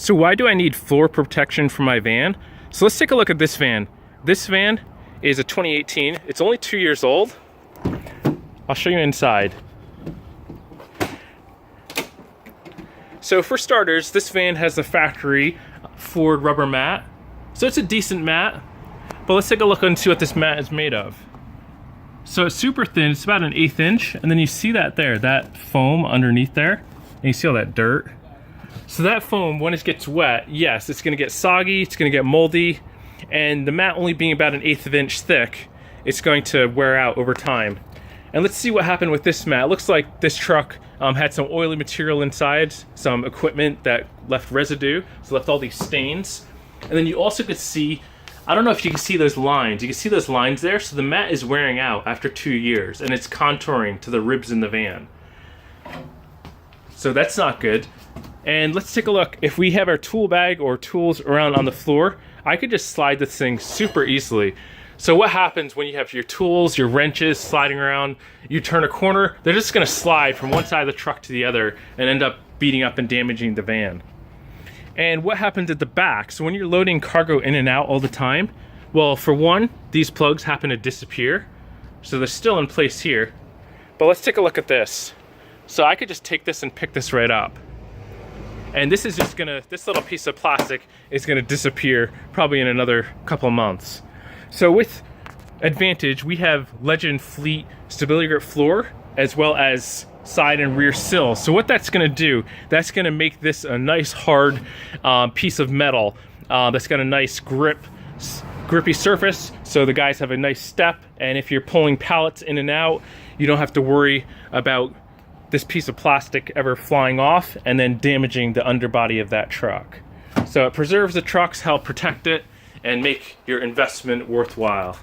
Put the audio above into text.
So why do I need floor protection for my van? So let's take a look at this van. This van is a 2018. It's only 2 years old. I'll show you inside. So for starters, this van has the factory Ford rubber mat. So it's a decent mat, but let's take a look and see what this mat is made of. So it's super thin, it's about an 1/8 inch, and then you see that there, that foam underneath there, and you see all that dirt. So that foam, when it gets wet, yes, it's gonna get soggy, it's gonna get moldy, and the mat only being about an 1/8 of an inch thick, it's going to wear out over time. And let's see what happened with this mat. It looks like this truck had some oily material inside, some equipment that left residue, so left all these stains. And then you also could see, I don't know if you can see those lines. You can see those lines there, so the mat is wearing out after 2 years, and it's contouring to the ribs in the van. So that's not good. And let's take a look. If we have our tool bag or tools around on the floor, I could just slide this thing super easily. So what happens when you have your tools, your wrenches sliding around, you turn a corner, they're just gonna slide from one side of the truck to the other and end up beating up and damaging the van. And what happens at the back? So when you're loading cargo in and out all the time, well, for one, these plugs happen to disappear. So they're still in place here. But let's take a look at this. So I could just take this and pick this right up. And this is just gonna, this little piece of plastic is gonna disappear probably in another couple months. So with Advantage, we have Legend Fleet StabiliGrip floor, as well as side and rear sills. So what that's gonna do, that's gonna make this a nice hard piece of metal that's got a nice grippy surface, so the guys have a nice step, and if you're pulling pallets in and out, you don't have to worry about this piece of plastic ever flying off and then damaging the underbody of that truck. So it preserves the trucks, help protect it, and make your investment worthwhile.